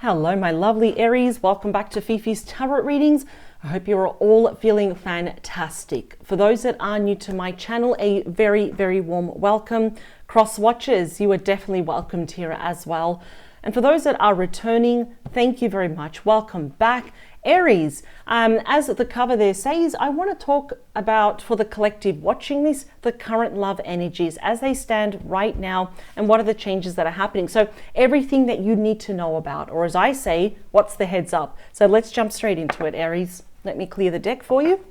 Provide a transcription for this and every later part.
Hello, my lovely Aries. Welcome back to Fifi's Tarot Readings. I hope you're all feeling fantastic. For those that are new to my channel, a very, very warm welcome. Cross watchers, you are definitely welcomed here as well. And for those that are returning, thank you very much. Welcome back. Aries, as the cover there says, I want to talk about, for the collective watching this, the current love energies as they stand right now and what are the changes that are happening. So everything that you need to know about, or as I say, what's the heads up? So let's jump straight into it, Aries. Let me clear the deck for you.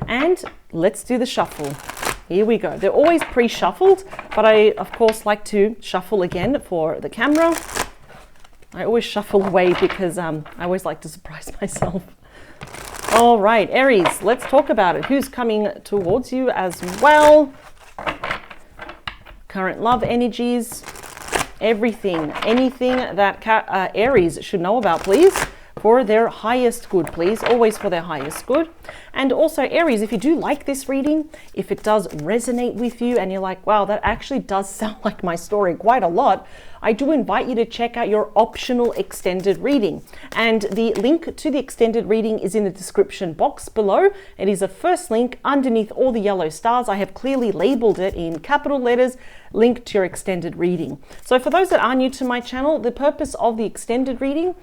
And let's do the shuffle. Here we go. They're always pre-shuffled, but I, of course, like to shuffle again for the camera. I always shuffle away because I always like to surprise myself. All right, Aries, let's talk about it. Who's coming towards you as well? Current love energies, everything, anything that Aries should know about, please. For their highest good, please. Always for their highest good. And also, Aries, if you do like this reading, if it does resonate with you and you're like, wow, that actually does sound like my story quite a lot, I do invite you to check out your optional extended reading. And the link to the extended reading is in the description box below. It is a first link underneath all the yellow stars. I have clearly labeled it in capital letters, link to your extended reading. So for those that are new to my channel, the purpose of the extended reading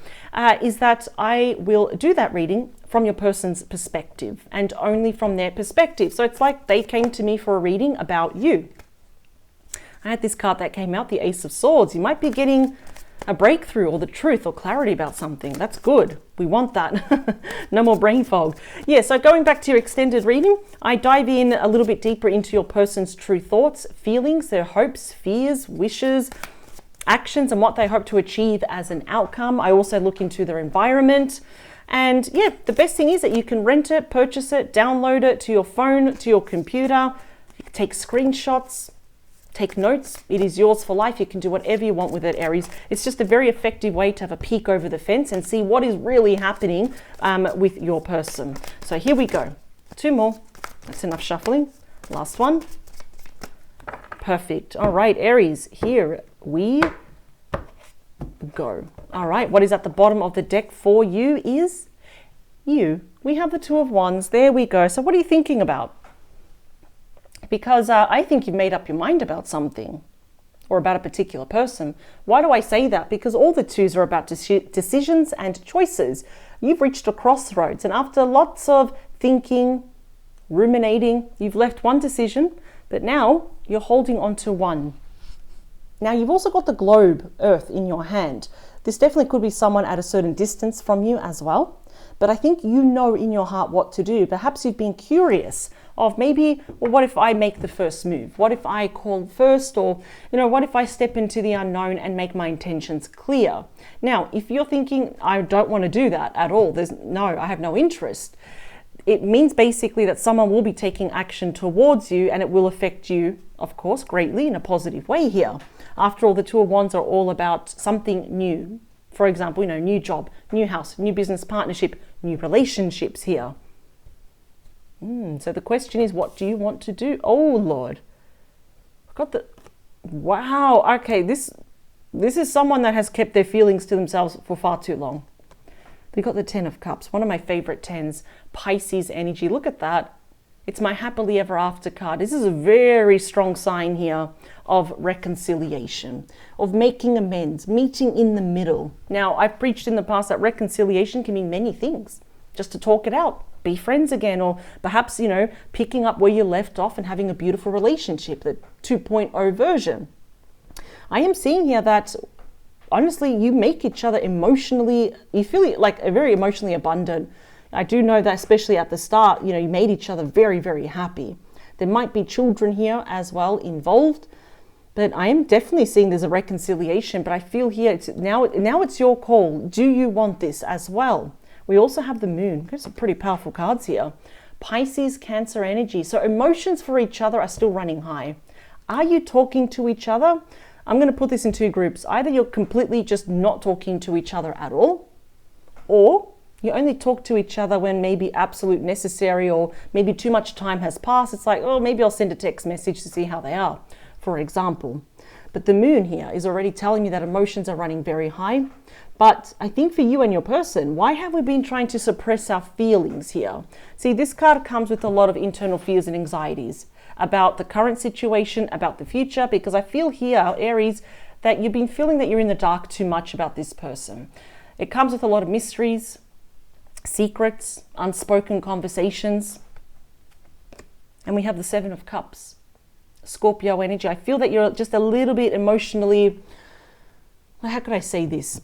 is that I will do that reading from your person's perspective and only from their perspective. So it's like they came to me for a reading about you. I had this card that came out, the Ace of Swords. You might be getting a breakthrough or the truth or clarity about something. That's good. We want that. No more brain fog. Yeah, so going back to your extended reading, I dive in a little bit deeper into your person's true thoughts, feelings, their hopes, fears, wishes, actions, and what they hope to achieve as an outcome. I also look into their environment. And yeah, the best thing is that you can rent it, purchase it, download it to your phone, to your computer, take screenshots, take notes. It is yours for life. You can do whatever you want with it, Aries. It's just a very effective way to have a peek over the fence and see what is really happening with your person. So here we go. Two more. That's enough shuffling. Last one. Perfect. All right, Aries, here we go. All right, what is at the bottom of the deck for you is you. We have the Two of Wands. There we go. So what are you thinking about? Because I think you've made up your mind about something or about a particular person. Why do I say that? Because all the twos are about decisions and choices. You've reached a crossroads, and after lots of thinking, ruminating, you've left one decision, but now you're holding on to one. Now you've also got the globe, Earth, in your hand. This definitely could be someone at a certain distance from you as well. But I think you know in your heart what to do. Perhaps you've been curious of maybe, well, what if I make the first move? What if I call first? Or, what if I step into the unknown and make my intentions clear? Now, if you're thinking, I don't want to do that at all, I have no interest. It means basically that someone will be taking action towards you, and it will affect you, of course, greatly in a positive way here. After all, the Two of Wands are all about something new. For example, new job, new house, new business partnership, new relationships here. So the question is, what do you want to do? Oh, Lord. I've got the... Wow. Okay, this is someone that has kept their feelings to themselves for far too long. They got the Ten of Cups, one of my favorite tens. Pisces energy. Look at that. It's my happily ever after card. This is a very strong sign here of reconciliation, of making amends, meeting in the middle. Now, I've preached in the past that reconciliation can mean many things. Just to talk it out, be friends again, or perhaps, picking up where you left off and having a beautiful relationship, the 2.0 version. I am seeing here that, honestly, you make each other emotionally, you feel like a very emotionally abundant. I do know that especially at the start, you made each other very, very happy. There might be children here as well involved, but I am definitely seeing there's a reconciliation, but I feel here, now it's your call. Do you want this as well? We also have the Moon. There's some pretty powerful cards here. Pisces, Cancer energy. So emotions for each other are still running high. Are you talking to each other? I'm going to put this in two groups. Either you're completely just not talking to each other at all, or you only talk to each other when maybe absolute necessary, or maybe too much time has passed. It's like, oh, maybe I'll send a text message to see how they are, for example. But the moon here is already telling me that emotions are running very high. But I think for you and your person, why have we been trying to suppress our feelings here? See, this card comes with a lot of internal fears and anxieties about the current situation, about the future, because I feel here, Aries, that you've been feeling that you're in the dark too much about this person. It comes with a lot of mysteries, secrets, unspoken conversations. And we have the Seven of Cups, Scorpio energy. I feel that you're just a little bit emotionally, how could I say this?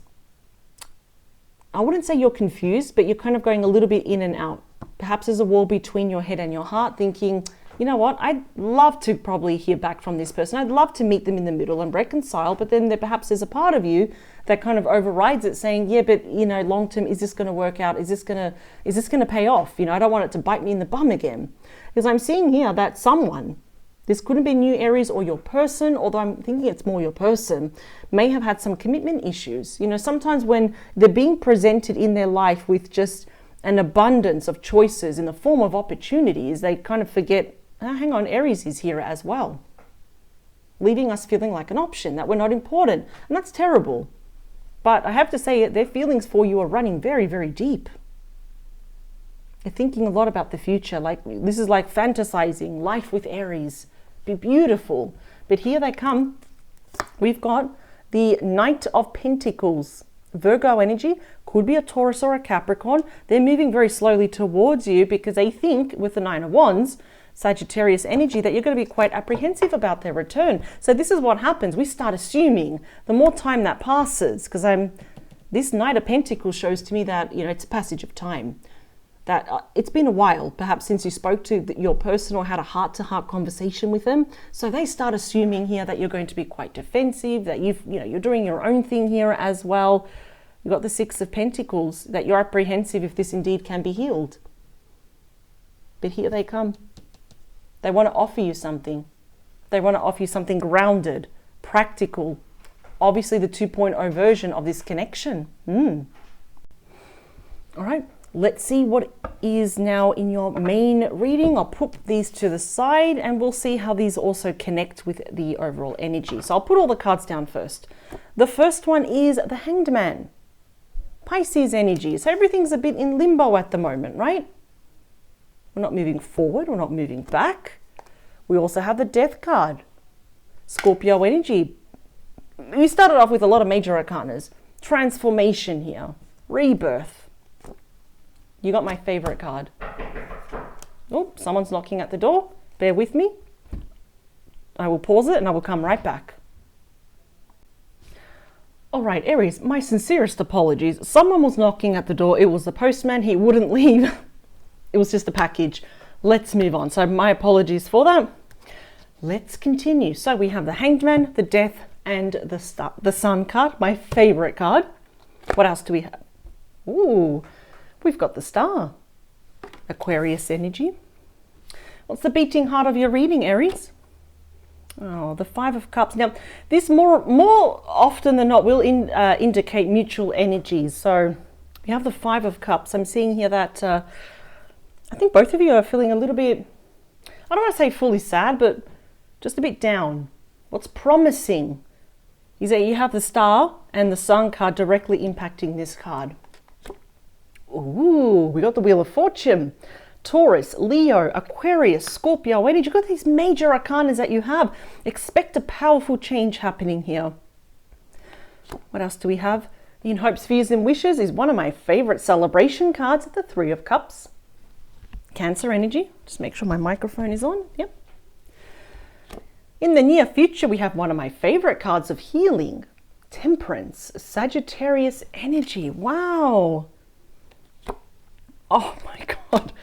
I wouldn't say you're confused, but you're kind of going a little bit in and out. Perhaps there's a wall between your head and your heart, thinking, you know what, I'd love to probably hear back from this person. I'd love to meet them in the middle and reconcile, but then perhaps there's a part of you that kind of overrides it, saying, yeah, but long term, is this going to work out? Is this going to pay off? I don't want it to bite me in the bum again. Because I'm seeing here that someone, this could have been you, Aries, or your person, although I'm thinking it's more your person, may have had some commitment issues. Sometimes when they're being presented in their life with just an abundance of choices in the form of opportunities, they kind of forget, hang on, Aries is here as well, leaving us feeling like an option, that we're not important. And that's terrible. But I have to say, their feelings for you are running very, very deep. They're thinking a lot about the future. Like, this is like fantasizing life with Aries. Be beautiful. But here they come. We've got the Knight of Pentacles. Virgo energy, could be a Taurus or a Capricorn. They're moving very slowly towards you because they think with the Nine of Wands, Sagittarius energy, that you're going to be quite apprehensive about their return. So this is what happens. We start assuming the more time that passes, because this Knight of Pentacles shows to me that, it's a passage of time. That it's been a while, perhaps since you spoke to your person or had a heart-to-heart conversation with them. So they start assuming here that you're going to be quite defensive, that you're doing your own thing here as well. You've got the Six of Pentacles, that you're apprehensive if this indeed can be healed. But here they come. They want to offer you something. They want to offer you something grounded, practical. Obviously the 2.0 version of this connection. All right. Let's see what is now in your main reading. I'll put these to the side and we'll see how these also connect with the overall energy. So I'll put all the cards down first. The first one is the Hanged Man. Pisces energy. So everything's a bit in limbo at the moment, right? We're not moving forward. We're not moving back. We also have the Death card. Scorpio energy. We started off with a lot of major arcanas. Transformation here. Rebirth. You got my favorite card. Oh, someone's knocking at the door. Bear with me. I will pause it and I will come right back. All right, Aries, my sincerest apologies. Someone was knocking at the door. It was the postman. He wouldn't leave. It was just a package. Let's move on. So my apologies for that. Let's continue. So we have the Hanged Man, the Death, and the Sun card, my favorite card. What else do we have? Ooh. We've got the Star, Aquarius energy. What's the beating heart of your reading, Aries? Oh, the Five of Cups. Now, this more often than not will indicate mutual energies. So we have the Five of Cups. I'm seeing here that I think both of you are feeling a little bit, I don't want to say fully sad, but just a bit down. What's promising is that you have the Star and the Sun card directly impacting this card. Ooh, we got the Wheel of Fortune. Taurus, Leo, Aquarius, Scorpio energy. You've got these major arcanas that you have. Expect a powerful change happening here. What else do we have? In Hopes, Fears and Wishes is one of my favorite celebration cards, the Three of Cups. Cancer energy. Just make sure my microphone is on. Yep. In the near future, we have one of my favorite cards of healing. Temperance, Sagittarius energy. Wow. Oh my God,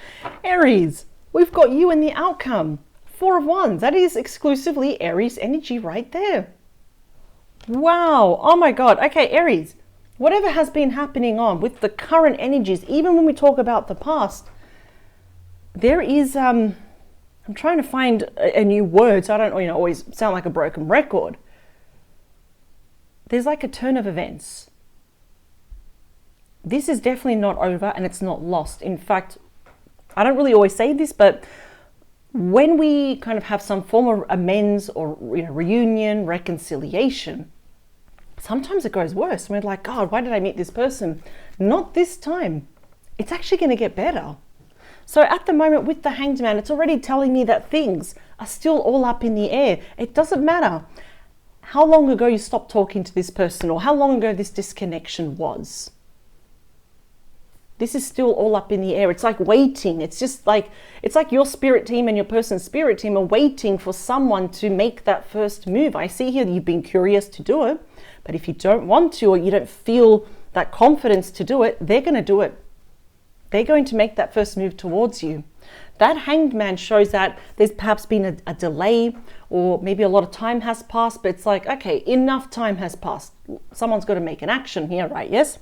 Aries, we've got you in the outcome. Four of Wands, that is exclusively Aries energy right there. Wow, oh my God. Okay, Aries, whatever has been happening on with the current energies, even when we talk about the past, there is, I'm trying to find a new word so I don't always sound like a broken record. There's like a turn of events. This is definitely not over and it's not lost. In fact, I don't really always say this, but when we kind of have some form of amends or reunion, reconciliation, sometimes it goes worse. We're like, God, why did I meet this person? Not this time. It's actually going to get better. So at the moment with the Hanged Man, it's already telling me that things are still all up in the air. It doesn't matter how long ago you stopped talking to this person or how long ago this disconnection was. This is still all up in the air. It's like waiting. It's like your spirit team and your person's spirit team are waiting for someone to make that first move. I see here that you've been curious to do it, but if you don't want to or you don't feel that confidence to do it, they're going to do it. They're going to make that first move towards you. That Hanged Man shows that there's perhaps been a delay or maybe a lot of time has passed, but it's like, okay, enough time has passed. Someone's got to make an action here, right? Yes?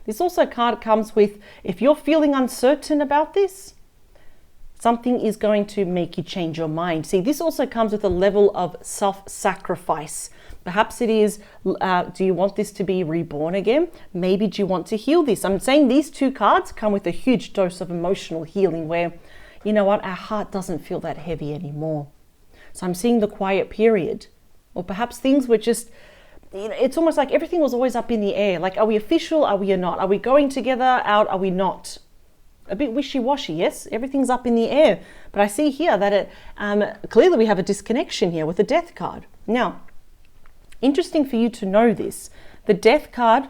This also card comes with, if you're feeling uncertain about this, something is going to make you change your mind. See, this also comes with a level of self-sacrifice. Perhaps it is, do you want this to be reborn again? Maybe do you want to heal this? I'm saying these two cards come with a huge dose of emotional healing where, you know what, our heart doesn't feel that heavy anymore. So I'm seeing the quiet period. Or perhaps things were just, it's almost like everything was always up in the air. Like, are we official? Are we not? Are we going together? Out? Are we not? A bit wishy-washy, yes? Everything's up in the air. But I see here that clearly we have a disconnection here with the Death card. Now, interesting for you to know this. The Death card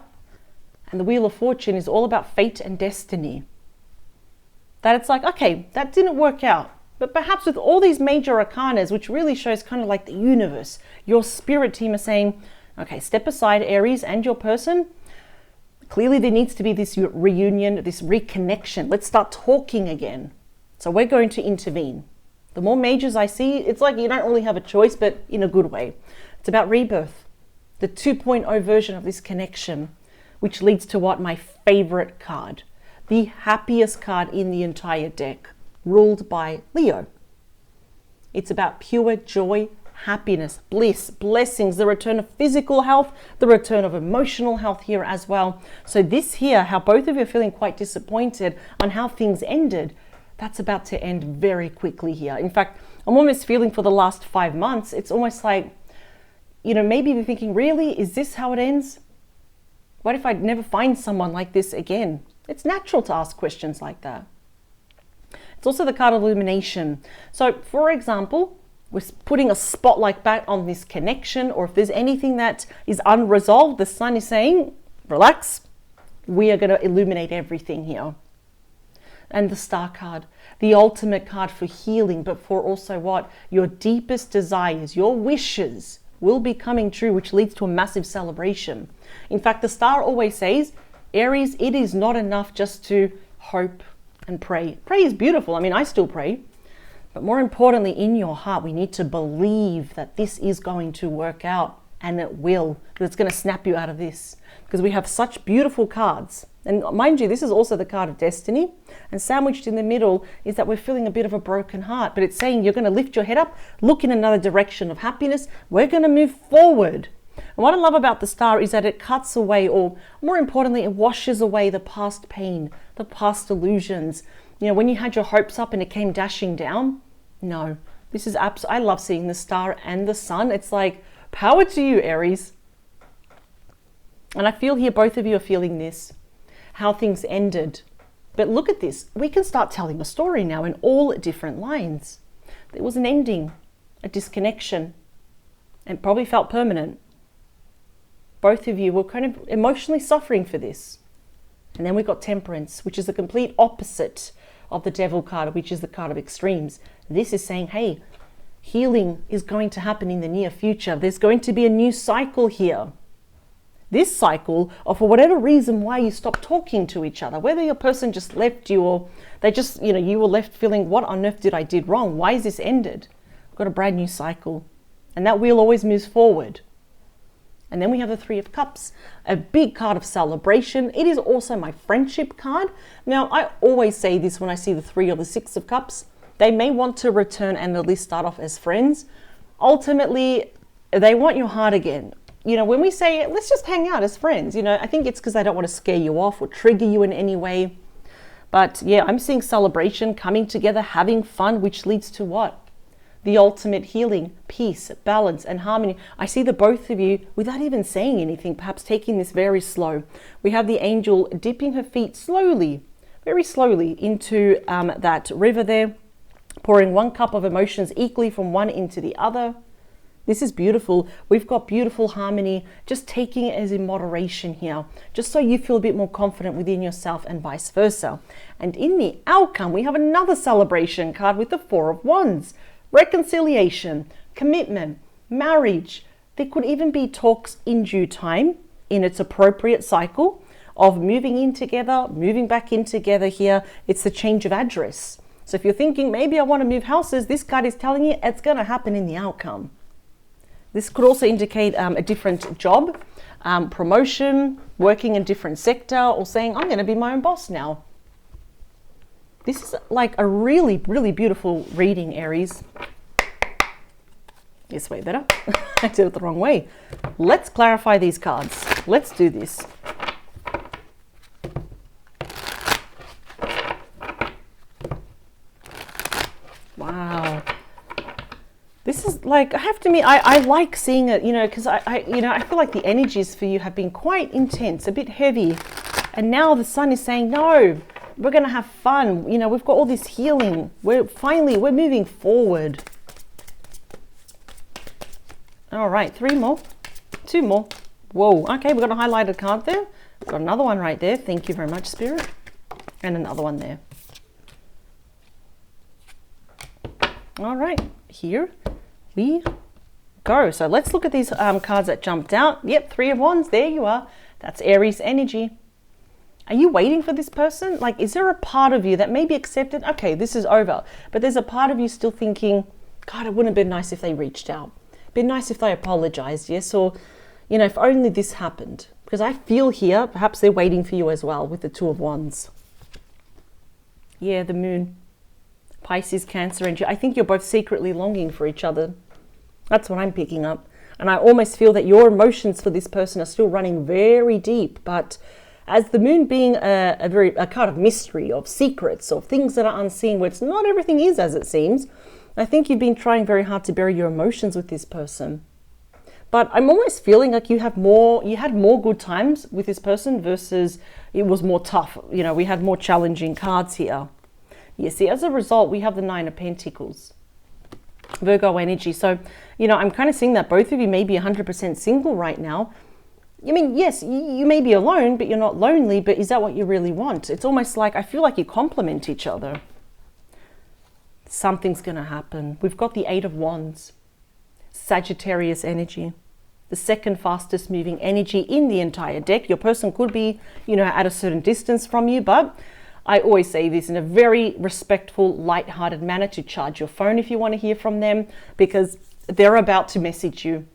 and the Wheel of Fortune is all about fate and destiny. That it's like, okay, that didn't work out. But perhaps with all these major arcanas, which really shows kind of like the universe, your spirit team are saying, okay, step aside, Aries and your person. Clearly there needs to be this reunion, this reconnection. Let's start talking again. So we're going to intervene. The more majors I see, it's like you don't really have a choice, but in a good way. It's about rebirth, the 2.0 version of this connection, which leads to what? My favorite card, the happiest card in the entire deck, ruled by Leo. It's about pure joy, happiness, bliss, blessings, the return of physical health, the return of emotional health here as well. So this here, how both of you are feeling quite disappointed on how things ended, that's about to end very quickly here. In fact, I'm almost feeling for the last 5 months, it's almost like, maybe you're thinking, really, is this how it ends? What if I never find someone like this again? It's natural to ask questions like that. It's also the card of illumination. So, for example, we're putting a spotlight back on this connection, or if there's anything that is unresolved, the sun is saying, relax, we are going to illuminate everything here. And the Star card, the ultimate card for healing, but for also what? Your deepest desires, your wishes will be coming true, which leads to a massive celebration. In fact, the Star always says, Aries, it is not enough just to hope and pray. Pray is beautiful. I mean, I still pray. But more importantly, in your heart, we need to believe that this is going to work out, and it will, that it's going to snap you out of this, because we have such beautiful cards. And mind you, this is also the card of destiny, and sandwiched in the middle is that we're feeling a bit of a broken heart, but it's saying you're going to lift your head up, look in another direction of happiness. We're going to move forward. And what I love about the Star is that it cuts away, or more importantly, it washes away the past pain, the past illusions. When you had your hopes up and it came dashing down, no, this is I love seeing the Star and the Sun. It's like, power to you, Aries. And I feel here both of you are feeling this, how things ended. But look at this. We can start telling a story now in all different lines. There was an ending, a disconnection, and probably felt permanent. Both of you were kind of emotionally suffering for this. And then we got Temperance, which is the complete opposite of the Devil card, which is the card of extremes. This is saying, hey, healing is going to happen in the near future. There's going to be a new cycle here. This cycle, or for whatever reason why you stopped talking to each other, whether your person just left you or they just, you were left feeling, what on earth did I did wrong? Why is this ended? I've got a brand new cycle. And that wheel always moves forward. And then we have the Three of Cups, a big card of celebration. It is also my friendship card. Now, I always say this when I see the Three or the Six of Cups. They may want to return and at least start off as friends. Ultimately, they want your heart again. When we say, let's just hang out as friends, I think it's because they don't want to scare you off or trigger you in any way. But yeah, I'm seeing celebration, coming together, having fun, which leads to what? The ultimate healing, peace, balance, and harmony. I see the both of you, without even saying anything, perhaps taking this very slow. We have the angel dipping her feet slowly, very slowly into that river there, pouring 1 cup of emotions equally from one into the other. This is beautiful. We've got beautiful harmony, just taking it as in moderation here, just so you feel a bit more confident within yourself and vice versa. And in the outcome, we have another celebration card with the 4 of Wands. Reconciliation, commitment, marriage. There could even be talks in due time, in its appropriate cycle of moving in together, moving back in together here. It's the change of address. So if you're thinking, maybe I want to move houses, this card is telling you it's going to happen in the outcome. This could also indicate a different job, promotion, working in a different sector, or saying, I'm going to be my own boss now. This is like a really, really beautiful reading, Aries. Yes, way better. I did it the wrong way. Let's clarify these cards. Let's do this. Wow. This is like, I have to admit, I like seeing it, because I feel like the energies for you have been quite intense, a bit heavy. And now the sun is saying, no, we're going to have fun. We've got all this healing. We're moving forward. All right, 3 more, 2 more. Whoa, okay, we've got a highlighted card there. We've got another one right there. Thank you very much, Spirit. And another one there. All right, here we go. So let's look at these cards that jumped out. Yep, 3 of Wands, there you are. That's Aries energy. Are you waiting for this person? Like, is there a part of you that maybe accepted, okay, this is over, but there's a part of you still thinking, God, it wouldn't have been nice if they reached out. Been nice if they apologized, yes? Or, if only this happened. Because I feel here, perhaps they're waiting for you as well with the 2 of Wands. Yeah, the moon. Pisces, Cancer, and I think you're both secretly longing for each other. That's what I'm picking up. And I almost feel that your emotions for this person are still running very deep, but as the moon being a card of mystery, of secrets, of things that are unseen, where it's not everything is as it seems, I think you've been trying very hard to bury your emotions with this person. But I'm almost feeling like you had more good times with this person versus it was more tough. We had more challenging cards here. You see, as a result, we have the 9 of Pentacles. Virgo energy. So, I'm kind of seeing that both of you may be 100% single right now. Yes, you may be alone, but you're not lonely, but is that what you really want? It's almost like, I feel like you complement each other. Something's going to happen. We've got the 8 of Wands. Sagittarius energy. The second fastest moving energy in the entire deck. Your person could be, at a certain distance from you, but I always say this in a very respectful, light-hearted manner, to charge your phone if you want to hear from them, because they're about to message you.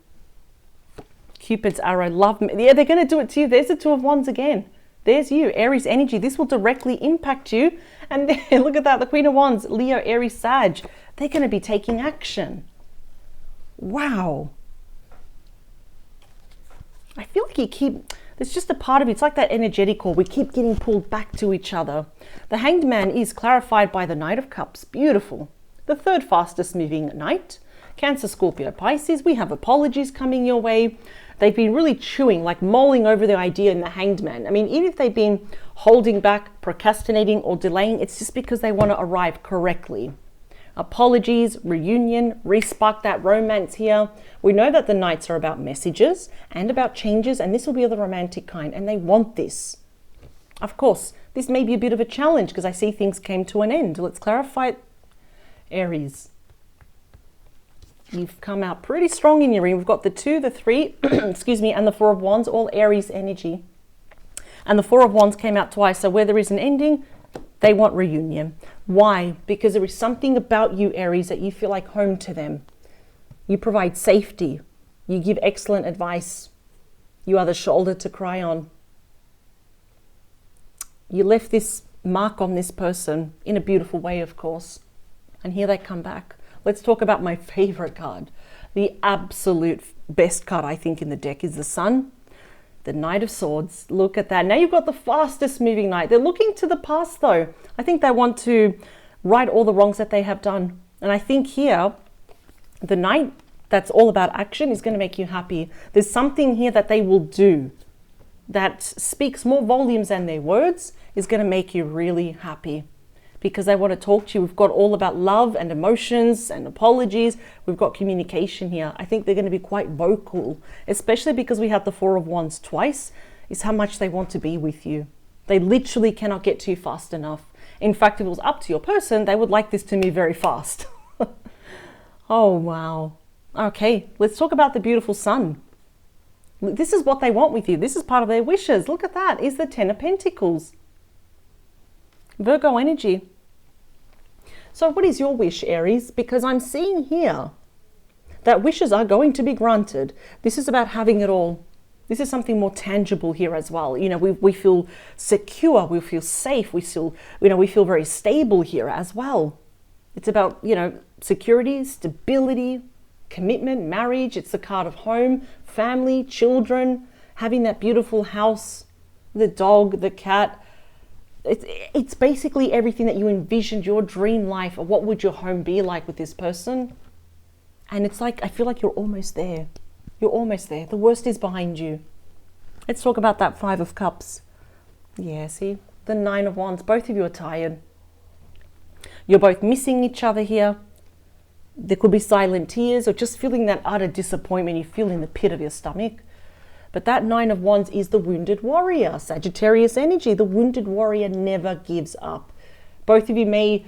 Cupid's arrow, love, yeah, they're going to do it to you. There's the 2 of Wands again. There's you, Aries energy. This will directly impact you. And then, look at that, the Queen of Wands, Leo, Aries, Sag. They're going to be taking action. Wow. I feel like there's just a part of you, it's like that energetic core. We keep getting pulled back to each other. The Hanged Man is clarified by the Knight of Cups. Beautiful. The third fastest moving Knight. Cancer, Scorpio, Pisces. We have apologies coming your way. They've been really chewing, like mulling over the idea in the Hanged Man. Even if they've been holding back, procrastinating, or delaying, it's just because they want to arrive correctly. Apologies, reunion, re-spark that romance here. We know that the Knights are about messages and about changes, and this will be of the romantic kind, and they want this. Of course, this may be a bit of a challenge because I see things came to an end. Let's clarify it. Aries. You've come out pretty strong in your reading. We've got the 2, the 3, excuse me, and the 4 of Wands, all Aries energy. And the 4 of Wands came out twice. So where there is an ending, they want reunion. Why? Because there is something about you, Aries, that you feel like home to them. You provide safety. You give excellent advice. You are the shoulder to cry on. You left this mark on this person in a beautiful way, of course. And here they come back. Let's talk about my favorite card. The absolute best card, I think, in the deck is the Sun. The Knight of Swords. Look at that. Now you've got the fastest moving knight. They're looking to the past though. I think they want to right all the wrongs that they have done. And I think here, the knight that's all about action is going to make you happy. There's something here that they will do that speaks more volumes than their words, is going to make you really happy. Because they want to talk to you. We've got all about love and emotions and apologies. We've got communication here. I think they're going to be quite vocal, especially because we have the Four of Wands twice, is how much they want to be with you. They literally cannot get to you fast enough. In fact, if it was up to your person, they would like this to move very fast. Oh, wow. Okay, let's talk about the beautiful sun. This is what they want with you. This is part of their wishes. Look at that. Is the Ten of Pentacles. Virgo energy. So what is your wish, Aries? Because I'm seeing here that wishes are going to be granted. This is about having it all. This is something more tangible here as well. You know, we feel secure, we feel safe, we feel very stable here as well. It's about, security, stability, commitment, marriage. It's the card of home, family, children, having that beautiful house, the dog, the cat. It's basically everything that you envisioned, your dream life, or what would your home be like with this person. And it's like, I feel like you're almost there. You're almost there. The worst is behind you. Let's talk about that Five of Cups. Yeah, see? The Nine of Wands. Both of you are tired. You're both missing each other here. There could be silent tears or just feeling that utter disappointment you feel in the pit of your stomach. But that Nine of Wands is the wounded warrior, Sagittarius energy. The wounded warrior never gives up. Both of you may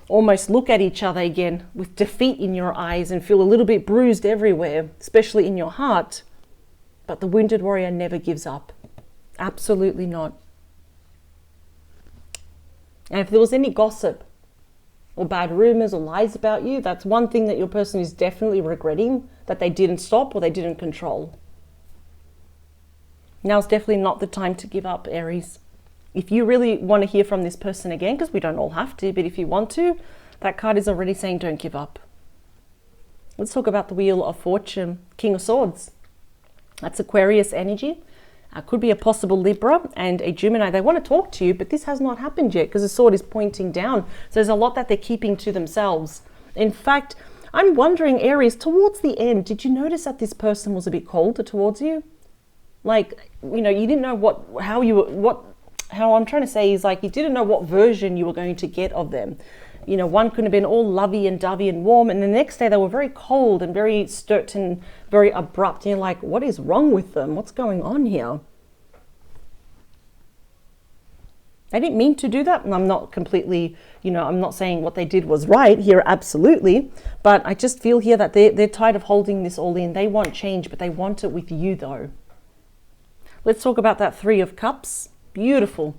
almost look at each other again with defeat in your eyes and feel a little bit bruised everywhere, especially in your heart. But the wounded warrior never gives up. Absolutely not. And if there was any gossip or bad rumors or lies about you, that's one thing that your person is definitely regretting, that they didn't stop or they didn't control. Now's definitely not the time to give up, Aries. If you really want to hear from this person again, because we don't all have to, but if you want to, that card is already saying don't give up. Let's talk about the Wheel of Fortune, King of Swords. That's Aquarius energy. Could be a possible Libra and a Gemini. They want to talk to you, but this has not happened yet because the sword is pointing down. So there's a lot that they're keeping to themselves. In fact, I'm wondering, Aries, towards the end, did you notice that this person was a bit colder towards you? Like, you didn't know how I'm trying to say is like, you didn't know what version you were going to get of them. One could have been all lovey and dovey and warm, and the next day they were very cold and very sturt and very abrupt. And you're like, what is wrong with them? What's going on here? I didn't mean to do that, and I'm not completely, I'm not saying what they did was right here, absolutely. But I just feel here that they're tired of holding this all in. They want change, but they want it with you though. Let's talk about that Three of Cups. Beautiful.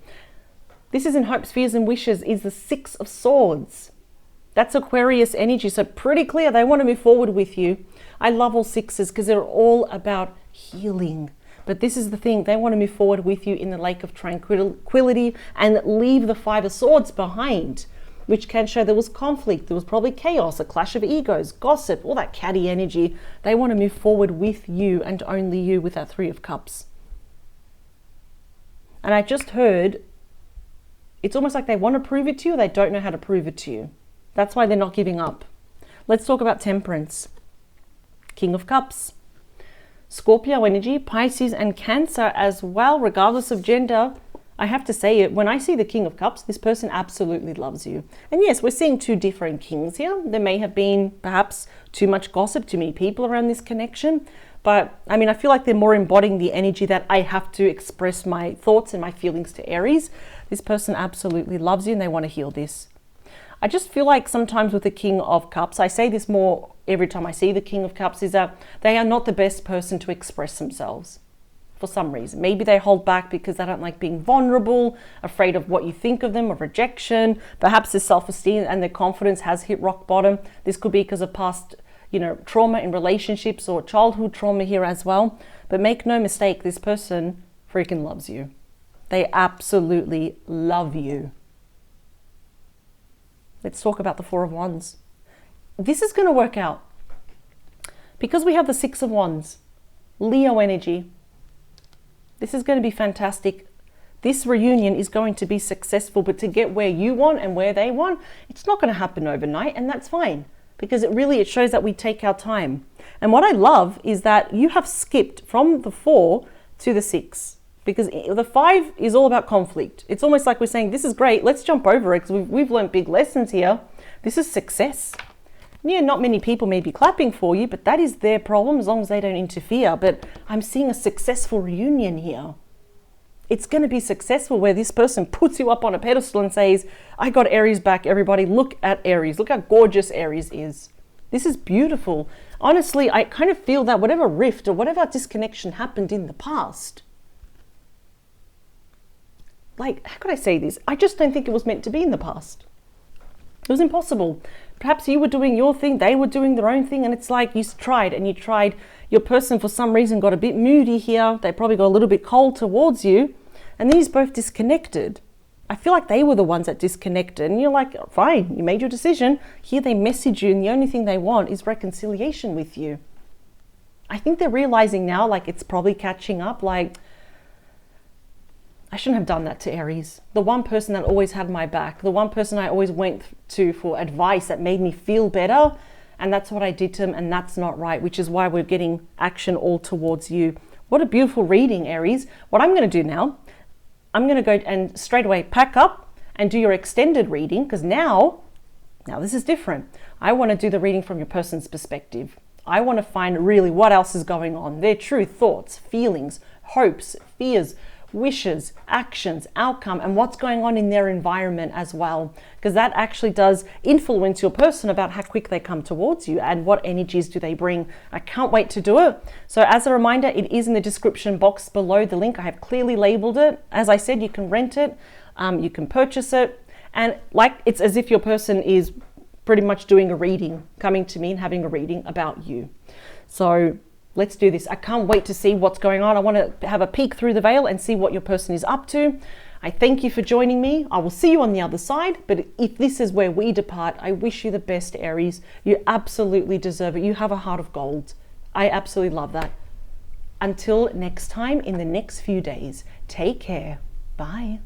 This is in hopes, fears, and wishes is the Six of Swords. That's Aquarius energy. So pretty clear they want to move forward with you. I love all sixes because they're all about healing. But this is the thing. They want to move forward with you in the lake of tranquility and leave the Five of Swords behind, which can show there was conflict. There was probably chaos, a clash of egos, gossip, all that catty energy. They want to move forward with you and only you with that Three of Cups. And I just heard, it's almost like they want to prove it to you, or they don't know how to prove it to you. That's why they're not giving up. Let's talk about Temperance. King of Cups. Scorpio energy, Pisces and Cancer as well, regardless of gender. I have to say it, when I see the King of Cups, this person absolutely loves you. And yes, we're seeing two different kings here. There may have been perhaps too much gossip, too many people around this connection. But I feel like they're more embodying the energy that I have to express my thoughts and my feelings to Aries. This person absolutely loves you and they want to heal this. I just feel like sometimes with the King of Cups, I say this more every time I see the King of Cups, is that they are not the best person to express themselves for some reason. Maybe they hold back because they don't like being vulnerable, afraid of what you think of them, of rejection. Perhaps their self-esteem and their confidence has hit rock bottom. This could be because of past trauma in relationships or childhood trauma here as well. But make no mistake, this person freaking loves you. They absolutely love you. Let's talk about the Four of Wands. This is going to work out. Because we have the Six of Wands, Leo energy. This is going to be fantastic. This reunion is going to be successful, but to get where you want and where they want, it's not going to happen overnight, and that's fine, because it shows that we take our time. And what I love is that you have skipped from the 4 to the 6, because the 5 is all about conflict. It's almost like we're saying, this is great, let's jump over it, because we've learned big lessons here. This is success. Yeah, not many people may be clapping for you, but that is their problem as long as they don't interfere. But I'm seeing a successful reunion here. It's going to be successful where this person puts you up on a pedestal and says, I got Aries back, everybody. Look at Aries. Look how gorgeous Aries is. This is beautiful. Honestly, I kind of feel that whatever rift or whatever disconnection happened in the past, like, how could I say this? I just don't think it was meant to be in the past. It was impossible. Perhaps you were doing your thing, they were doing their own thing, and it's like you tried and you tried. Your person for some reason got a bit moody here. They probably got a little bit cold towards you, and then you both disconnected. I feel like they were the ones that disconnected, and you're like, fine, you made your decision. Here they message you, and the only thing they want is reconciliation with you. I think they're realizing now, like, it's probably catching up, like, I shouldn't have done that to Aries. The one person that always had my back, the one person I always went to for advice that made me feel better, and that's what I did to them, and that's not right, which is why we're getting action all towards you. What a beautiful reading, Aries. What I'm going to do now, I'm going to go and straight away pack up and do your extended reading, because now this is different. I want to do the reading from your person's perspective. I want to find really what else is going on, their true thoughts, feelings, hopes, fears, wishes, actions, outcome, and what's going on in their environment as well, because that actually does influence your person about how quick they come towards you and what energies do they bring. I can't wait to do it. So as a reminder, it is in the description box below the link. I have clearly labeled it. As I said, you can rent it, you can purchase it, and like, it's as if your person is pretty much doing a reading, coming to me and having a reading about you. So let's do this. I can't wait to see what's going on. I want to have a peek through the veil and see what your person is up to. I thank you for joining me. I will see you on the other side. But if this is where we depart, I wish you the best, Aries. You absolutely deserve it. You have a heart of gold. I absolutely love that. Until next time, in the next few days, take care. Bye.